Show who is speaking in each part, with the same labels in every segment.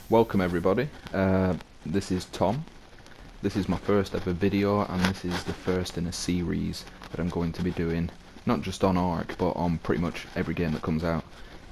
Speaker 1: Welcome everybody, this is Tom. This is my first ever video and this is the first in a series that I'm going to be doing, not just on Ark but on pretty much every game that comes out.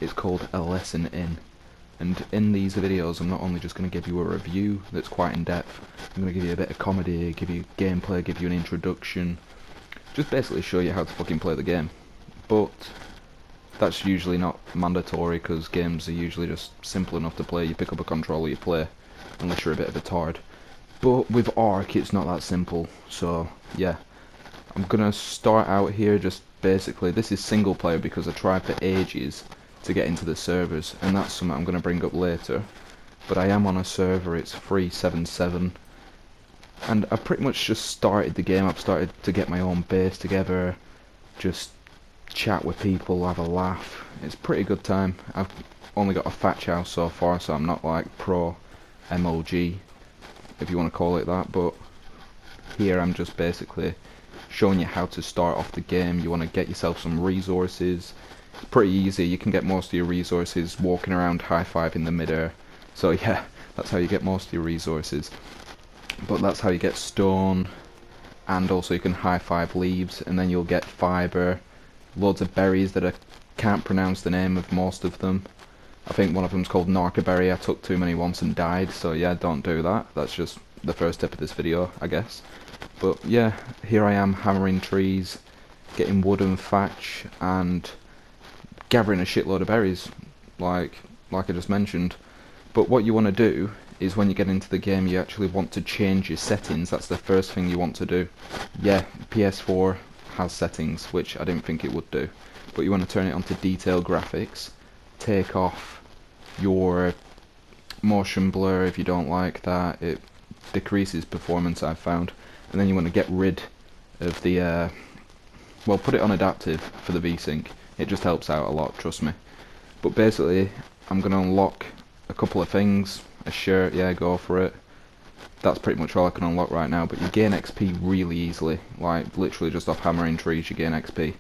Speaker 1: It's called A Lesson In, and in these videos I'm not only just going to give you a review that's quite in depth, I'm going to give you a bit of comedy, give you gameplay, give you an introduction, just basically show you how to fucking play the game. But that's usually not mandatory because games are usually just simple enough to play. You pick up a controller, you play, unless you're a bit of a tard. But with Ark it's not that simple, so yeah. I'm gonna start out here just basically, this is single player because I tried for ages to get into the servers, and that's something I'm gonna bring up later. But I am on a server, it's 377, and I pretty much just started the game. I've started to get my own base together, just chat with people, have a laugh. It's a pretty good time. I've only got a thatch house so far, so I'm not like pro MOG, if you want to call it that, but here I'm just basically showing you how to start off the game. You want to get yourself some resources. It's pretty easy. You can get most of your resources walking around high-fiving the mid-air. So yeah, that's how you get most of your resources. But that's how you get stone, and also you can high-five leaves, and then you'll get fibre, loads of berries that I can't pronounce the name of most of them. I think one of them's called Narcoberry. I took too many once and died, so yeah, don't do that. That's just the first tip of this video, I guess. But yeah, here I am hammering trees, getting wood and thatch, and gathering a shitload of berries, like I just mentioned. But what you want to do is when you get into the game, you actually want to change your settings. That's the first thing you want to do. Yeah, PS4 has settings, which I didn't think it would do, but you want to turn it onto detail graphics, take off your motion blur if you don't like that. It decreases performance, I've found. And then you want to get rid of the well, put it on adaptive for the VSync. It just helps out a lot, trust me. But basically I'm going to unlock a couple of things. A shirt, yeah, go for it. That's pretty much all I can unlock right now, but you gain XP really easily, like literally just off hammering trees you gain XP.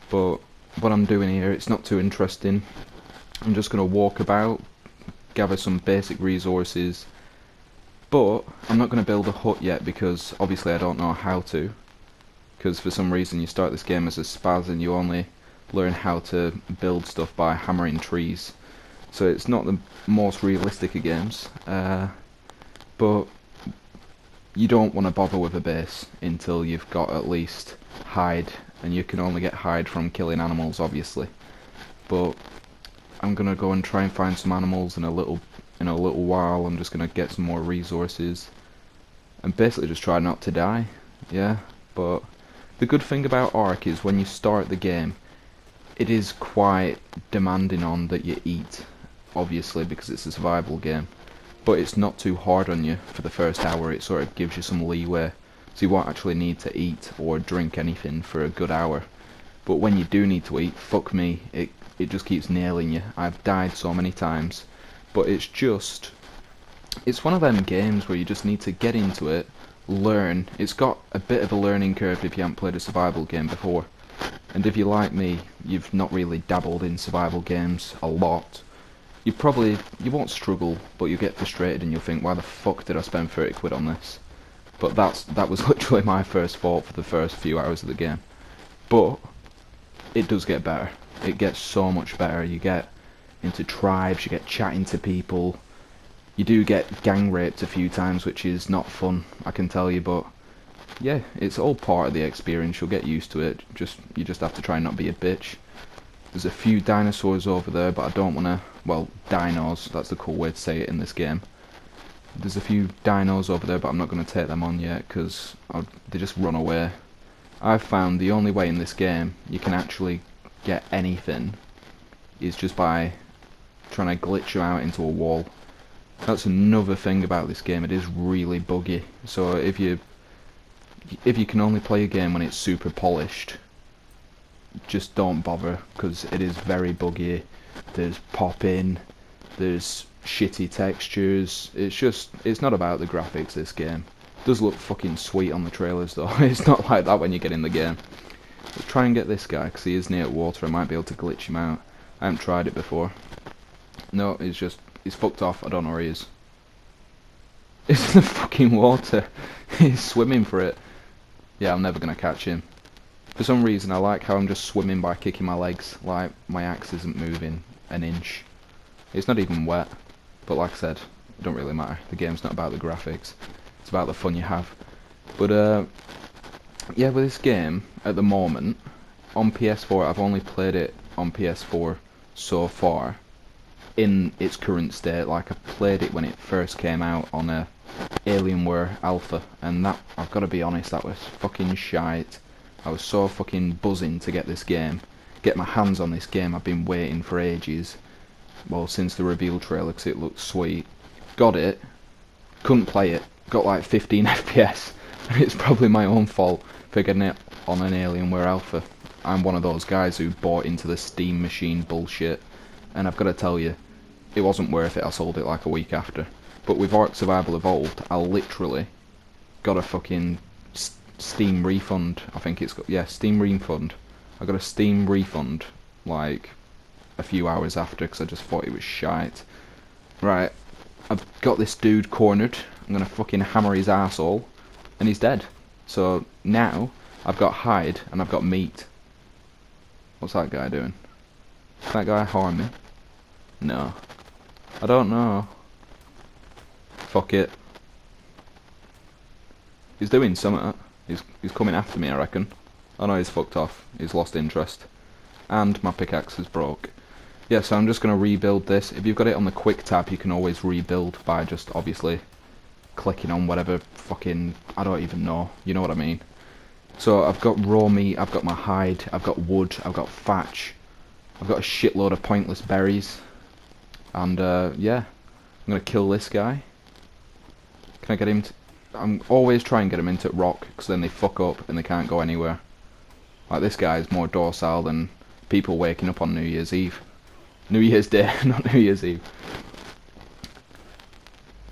Speaker 1: But what I'm doing here, it's not too interesting. I'm just going to walk about, gather some basic resources, but I'm not going to build a hut yet because obviously I don't know how to, because for some reason you start this game as a spaz and you only learn how to build stuff by hammering trees, so it's not the most realistic of games, but you don't want to bother with a base until you've got at least hide, and you can only get hide from killing animals obviously. But I'm gonna go and try and find some animals in a little while. I'm just gonna get some more resources and basically just try not to die. Yeah, but the good thing about Ark is when you start the game, it is quite demanding on that you eat, obviously because it's a survival game. But it's not too hard on you for the first hour. It sort of gives you some leeway, so you won't actually need to eat or drink anything for a good hour. But when you do need to eat, fuck me, it just keeps nailing you. I've died so many times, but it's one of them games where you just need to get into it, learn. It's got a bit of a learning curve if you haven't played a survival game before, and if you're like me, you've not really dabbled in survival games a lot. You won't struggle, but you'll get frustrated and you'll think, why the fuck did I spend 30 quid on this? But that was literally my first thought for the first few hours of the game. But it does get better. It gets so much better. You get into tribes, you get chatting to people. You do get gang raped a few times, which is not fun, I can tell you, but yeah, it's all part of the experience. You'll get used to it. You just have to try and not be a bitch. There's a few dinosaurs over there, but I don't want to... Well, dinos, that's the cool way to say it in this game. There's a few dinos over there, but I'm not going to take them on yet, because they just run away. I've found the only way in this game you can actually get anything is just by trying to glitch them out into a wall. That's another thing about this game, it is really buggy. So if you can only play a game when it's super polished, just don't bother, because it is very buggy. There's popping, there's shitty textures. It's not about the graphics, this game. It does look fucking sweet on the trailers though. It's not like that when you get in the game. Let's try and get this guy, because he is near water. I might be able to glitch him out. I haven't tried it before. No, it's just He's fucked off. I don't know where he is. It's in the fucking water. He's swimming for it. Yeah, I'm never gonna catch him. For some reason, I like how I'm just swimming by kicking my legs. Like, my axe isn't moving an inch. It's not even wet. But like I said, it don't really matter. The game's not about the graphics. It's about the fun you have. But, yeah, with this game, at the moment, on PS4, I've only played it on PS4 so far. In its current state, like I played it when it first came out on a Alienware Alpha, and that, I've got to be honest, that was fucking shite. I was so fucking buzzing to get this game, get my hands on this game. I've been waiting for ages, well, since the reveal trailer, because it looked sweet. Got it, couldn't play it, got like 15 FPS, and it's probably my own fault for getting it on an Alienware Alpha. I'm one of those guys who bought into the Steam machine bullshit, and I've got to tell you, it wasn't worth it. I sold it like a week after. But with Ark Survival Evolved, I literally got a fucking Steam refund. I think it's got, yeah, Steam refund. I got a Steam refund like a few hours after because I just thought it was shite. Right, I've got this dude cornered. I'm gonna fucking hammer his arsehole, and he's dead. So now I've got hide and I've got meat. What's that guy doing? Can that guy harm me? No. I don't know. Fuck it. He's doing something. He's coming after me, I reckon. Oh no, he's fucked off. He's lost interest. And my pickaxe is broke. Yeah, so I'm just going to rebuild this. If you've got it on the quick tab, you can always rebuild by just obviously clicking on whatever fucking, I don't even know. You know what I mean? So I've got raw meat, I've got my hide, I've got wood, I've got thatch. I've got a shitload of pointless berries. And yeah, I'm going to kill this guy. Can I get him to... I'm always trying to get him into rock, because then they fuck up and they can't go anywhere. Like, this guy is more docile than people waking up on New Year's Eve. New Year's Day, not New Year's Eve.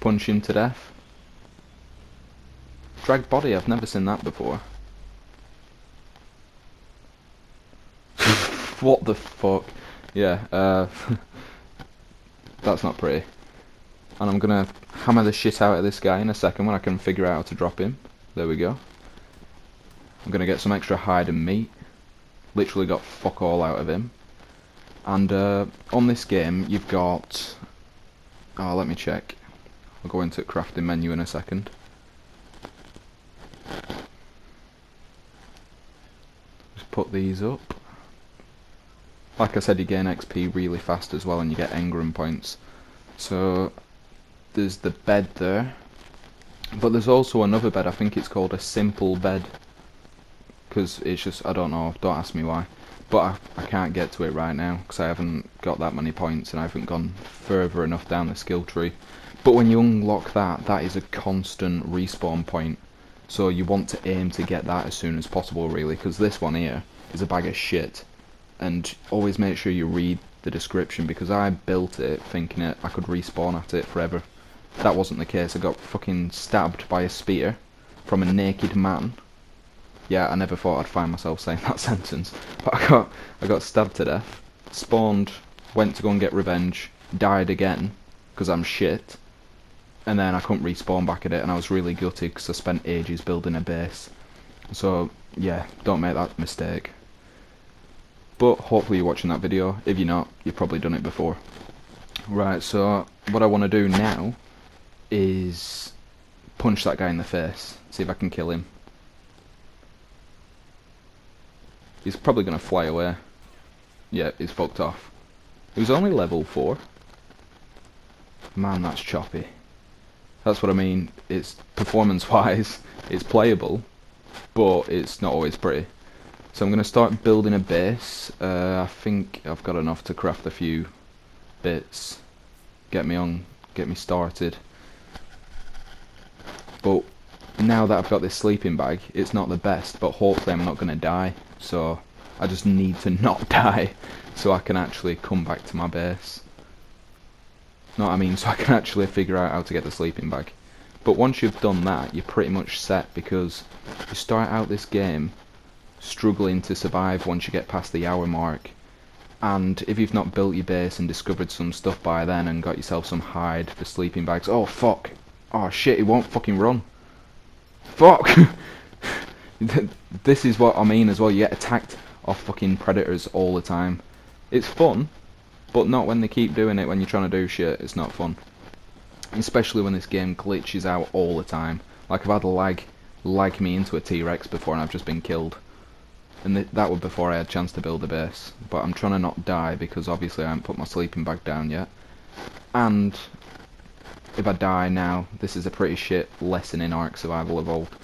Speaker 1: Punch him to death. Dragged body, I've never seen that before. What the fuck? Yeah, that's not pretty. And I'm gonna hammer the shit out of this guy in a second when I can figure out how to drop him. There we go. I'm gonna get some extra hide and meat. Literally got fuck all out of him. And on this game you've got... Oh, let me check. I'll go into the crafting menu in a second. Just put these up. Like I said, you gain XP really fast as well, and you get engram points. So there's the bed there, but there's also another bed. I think it's called a simple bed, because it's just, I don't know, don't ask me why, but I can't get to it right now because I haven't got that many points and I haven't gone further enough down the skill tree. But when you unlock that, that is a constant respawn point, so you want to aim to get that as soon as possible really, because this one here is a bag of shit. And always make sure you read the description, because I built it thinking I could respawn at it forever. That wasn't the case. I got fucking stabbed by a spear from a naked man. Yeah, I never thought I'd find myself saying that sentence, but I got stabbed to death, spawned, went to go and get revenge, died again because I'm shit, and then I couldn't respawn back at it, and I was really gutted because I spent ages building a base. So yeah, don't make that mistake. But hopefully you're watching that video. If you're not, you've probably done it before. Right, so what I want to do now is punch that guy in the face. See if I can kill him. He's probably going to fly away. Yeah, he's fucked off. He was only level 4. Man, that's choppy. That's what I mean. It's performance-wise, it's playable, but it's not always pretty. So I'm going to start building a base. I think I've got enough to craft a few bits. Get me started. But now that I've got this sleeping bag, it's not the best, but hopefully I'm not going to die. So I just need to not die so I can actually come back to my base. Know what I mean? So I can actually figure out how to get the sleeping bag. But once you've done that, you're pretty much set, because you start out this game struggling to survive once you get past the hour mark, And if you've not built your base and discovered some stuff by then and got yourself some hide for sleeping bags... Oh, fuck. Oh, shit, it won't fucking run. Fuck! This is what I mean as well. You get attacked off fucking predators all the time. It's fun, but not when they keep doing it when you're trying to do shit. It's not fun. Especially when this game glitches out all the time. Like, I've had a lag me into a T-Rex before and I've just been killed. And that was before I had a chance to build a base. But I'm trying to not die because obviously I haven't put my sleeping bag down yet. And if I die now, this is a pretty shit lesson in Ark Survival Evolved.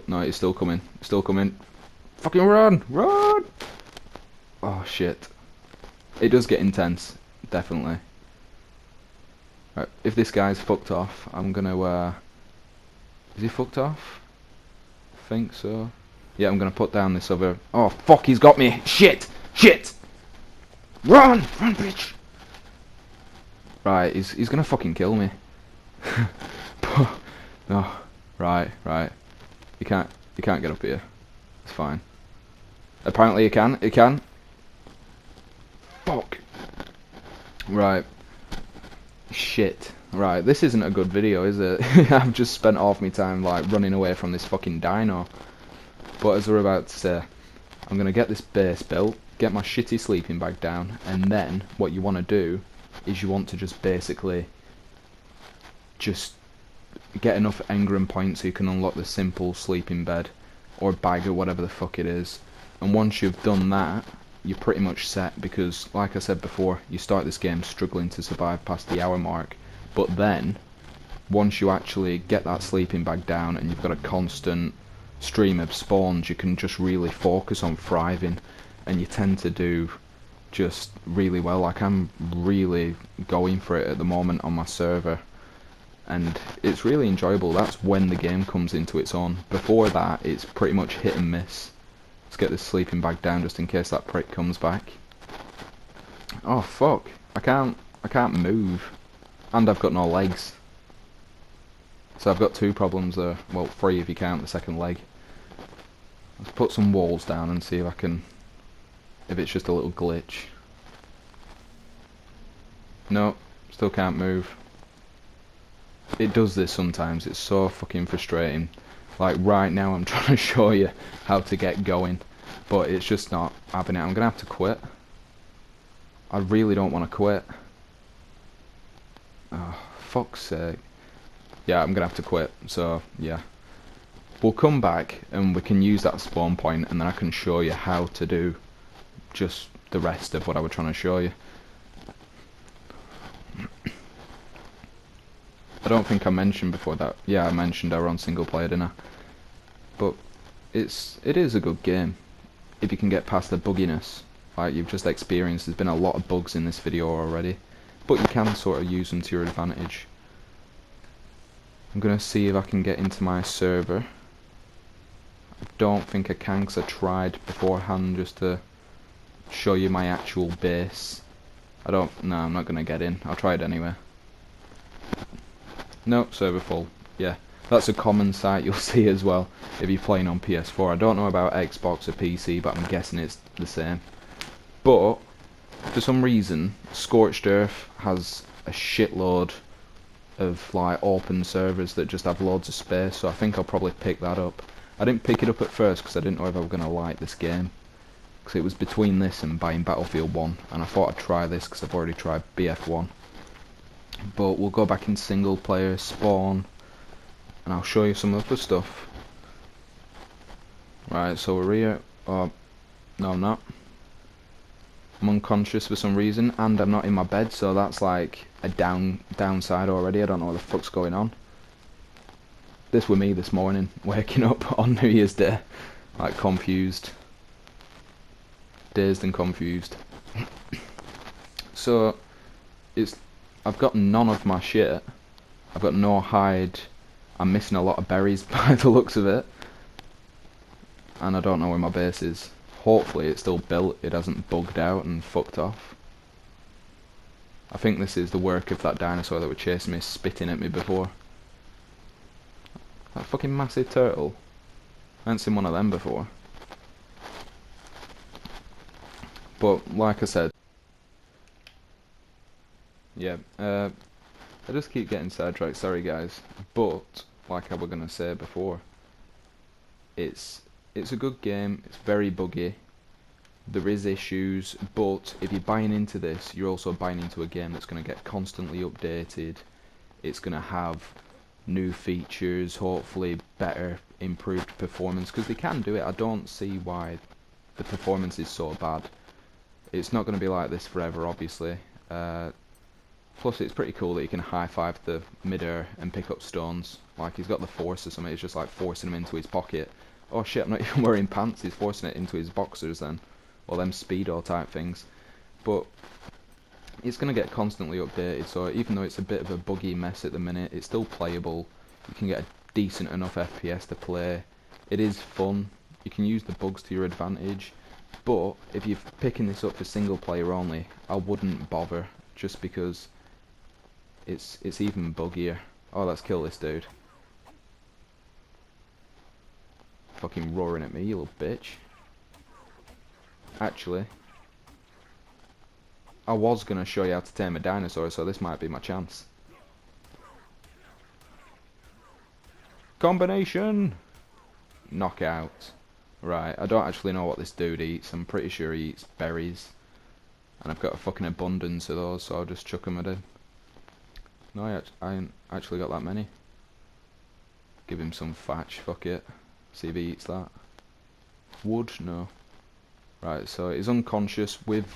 Speaker 1: No, he's still coming. Still coming. Fucking run! Run! Oh shit. It does get intense. Definitely. Right, if this guy's fucked off, I'm gonna, is he fucked off? I think so. Yeah, I'm gonna put down this other... Oh, fuck, he's got me! Shit! Shit! Run! Run, bitch! Right, he's gonna fucking kill me. No. Right. You can't get up here. It's fine. Apparently you can. You can. Fuck. Right. Shit. Right, this isn't a good video, is it? I've just spent half my time, like, running away from this fucking dino. But as we're about to say, I'm gonna get this base built, get my shitty sleeping bag down, and then what you want to do is you want to just basically just get enough engram points so you can unlock the simple sleeping bed or bag or whatever the fuck it is. And once you've done that, you're pretty much set, because like I said before, you start this game struggling to survive past the hour mark, but then once you actually get that sleeping bag down and you've got a constant stream of spawns, you can just really focus on thriving, and you tend to do just really well. Like, I'm really going for it at the moment on my server, and it's really enjoyable. That's when the game comes into its own. Before that, it's pretty much hit and miss. Let's get this sleeping bag down just in case that prick comes back. Oh fuck, I can't move, and I've got no legs. So I've got two problems there. Well, three if you count the second leg. Let's put some walls down and see if I can... if it's just a little glitch. No, still can't move. It does this sometimes, it's so fucking frustrating. Like right now I'm trying to show you how to get going, but it's just not having it. I'm gonna have to quit. I really don't want to quit. Oh, fuck's sake. Yeah, I'm gonna have to quit, so yeah. We'll come back and we can use that spawn point, and then I can show you how to do just the rest of what I was trying to show you. I don't think I mentioned before that. Yeah, I mentioned I were on single player, didn't I? But it is a good game if you can get past the bugginess. Like you've just experienced, there's been a lot of bugs in this video already, but you can sort of use them to your advantage. I'm gonna see if I can get into my server. I don't think I can, because I tried beforehand just to show you my actual base. No, I'm not gonna get in. I'll try it anyway. Nope, server full. Yeah, that's a common sight you'll see as well if you're playing on PS4. I don't know about Xbox or PC, but I'm guessing it's the same. But for some reason, Scorched Earth has a shitload of like open servers that just have loads of space, so I think I'll probably pick that up. I didn't pick it up at first because I didn't know if I was going to like this game, because it was between this and buying Battlefield 1, and I thought I'd try this because I've already tried BF1. But we'll go back in single player, spawn, and I'll show you some other stuff. Right, so we're here. Oh, no I'm not. I'm unconscious for some reason, and I'm not in my bed, so that's like a downside already. I don't know what the fuck's going on. This was me this morning, waking up on New Year's Day, like confused. Dazed and confused. So, I've got none of my shit. I've got no hide. I'm missing a lot of berries by the looks of it. And I don't know where my base is. Hopefully it's still built, it hasn't bugged out and fucked off. I think this is the work of that dinosaur that was chasing me, spitting at me before. That fucking massive turtle. I haven't seen one of them before. But like I said, yeah, I just keep getting sidetracked, sorry guys. But like I was gonna say before, it's a good game. It's very buggy. There is issues, but if you're buying into this, you're also buying into a game that's going to get constantly updated. It's going to have new features, hopefully better, improved performance, because they can do it. I don't see why the performance is so bad. It's not going to be like this forever, obviously. Plus, it's pretty cool that you can high-five the mid-air and pick up stones. Like, he's got the force or something, it's just like forcing them into his pocket. Oh shit, I'm not even wearing pants, he's forcing it into his boxers then. Or them speedo type things. But it's going to get constantly updated, so even though it's a bit of a buggy mess at the minute, it's still playable. You can get a decent enough FPS to play. It is fun. You can use the bugs to your advantage. But if you're picking this up for single player only, I wouldn't bother, just because it's even buggier. Oh, let's kill this dude. Fucking roaring at me, you little bitch. Actually, I was going to show you how to tame a dinosaur, so this might be my chance. Combination! Knockout. Right, I don't actually know what this dude eats. I'm pretty sure he eats berries. And I've got a fucking abundance of those, so I'll just chuck them at him. No, I ain't actually got that many. Give him some thatch, fuck it. See if he eats that. Wood? No. Right, so he's unconscious with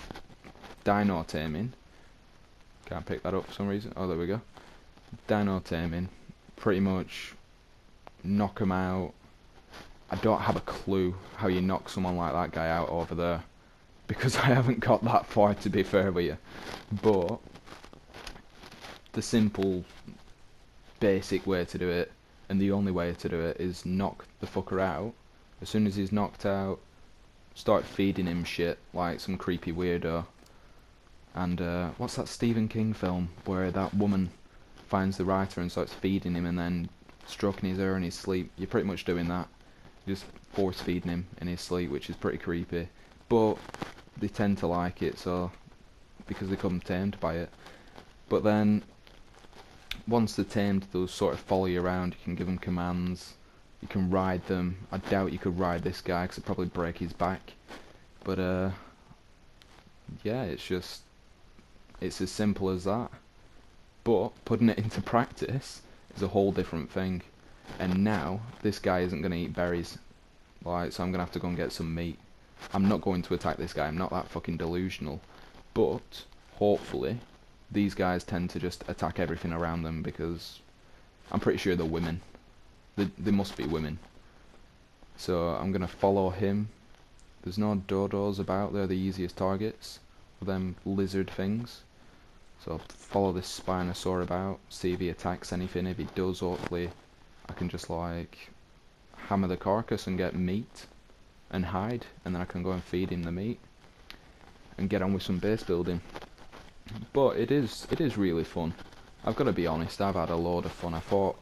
Speaker 1: dino taming. Can't pick that up for some reason. Oh, there we go. Dino taming. Pretty much knock him out. I don't have a clue how you knock someone like that guy out over there, because I haven't got that far, to be fair with you. But the simple, basic way to do it, and the only way to do it, is knock the fucker out. As soon as he's knocked out, start feeding him shit like some creepy weirdo. And what's that Stephen King film where that woman finds the writer and starts feeding him and then stroking his hair in his sleep? You're pretty much doing that. Just force feeding him in his sleep, which is pretty creepy. But they tend to like it, so because they become tamed by it. But then once they're tamed, they'll sort of follow you around. You can give them commands. You can ride them. I doubt you could ride this guy because it'd probably break his back. But yeah, it's as simple as that. But putting it into practice is a whole different thing. And now this guy isn't going to eat berries, like, so I'm going to have to go and get some meat. I'm not going to attack this guy. I'm not that fucking delusional. But hopefully these guys tend to just attack everything around them, because I'm pretty sure they're women. They must be women. So I'm going to follow him. There's no dodos about. They're the easiest targets for them lizard things. So I'll follow this Spinosaur about, see if he attacks anything. If he does, hopefully I can just like hammer the carcass and get meat and hide, and then I can go and feed him the meat and get on with some base building. But it is really fun. I've got to be honest, I've had a load of fun. I thought,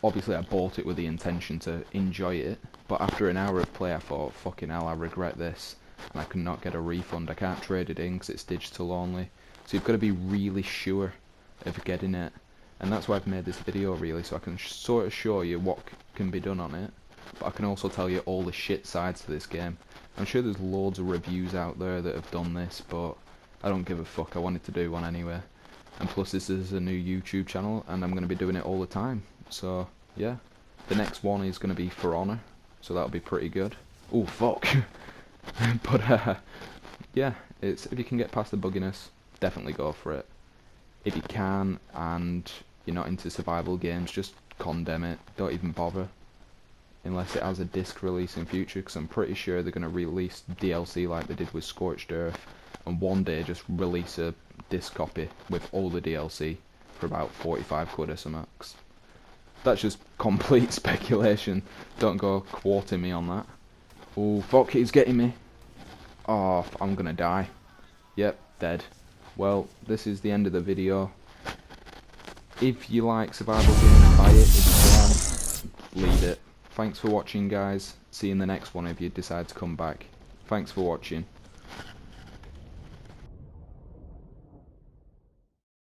Speaker 1: obviously I bought it with the intention to enjoy it, but after an hour of play I thought, fucking hell, I regret this, and I cannot get a refund. I can't trade it in because it's digital only. So you've got to be really sure of getting it. And that's why I've made this video, really, so I can sort of show you what can be done on it, but I can also tell you all the shit sides to this game. I'm sure there's loads of reviews out there that have done this, but I don't give a fuck. I wanted to do one anyway. And plus this is a new YouTube channel, and I'm going to be doing it all the time. So, yeah. The next one is going to be For Honor, so that'll be pretty good. Oh, fuck. But, yeah, if you can get past the bugginess, definitely go for it. If you can, and you're not into survival games, just condemn it. Don't even bother. Unless it has a disc release in future, because I'm pretty sure they're going to release DLC like they did with Scorched Earth, and one day just release a disc copy with all the DLC for about 45 quid or something. That's just complete speculation. Don't go quoting me on that. Oh, fuck, he's getting me. Oh, I'm going to die. Yep, dead. Well, this is the end of the video. If you like survival games, buy it. If you don't, leave it. Thanks for watching, guys. See you in the next one if you decide to come back. Thanks for watching.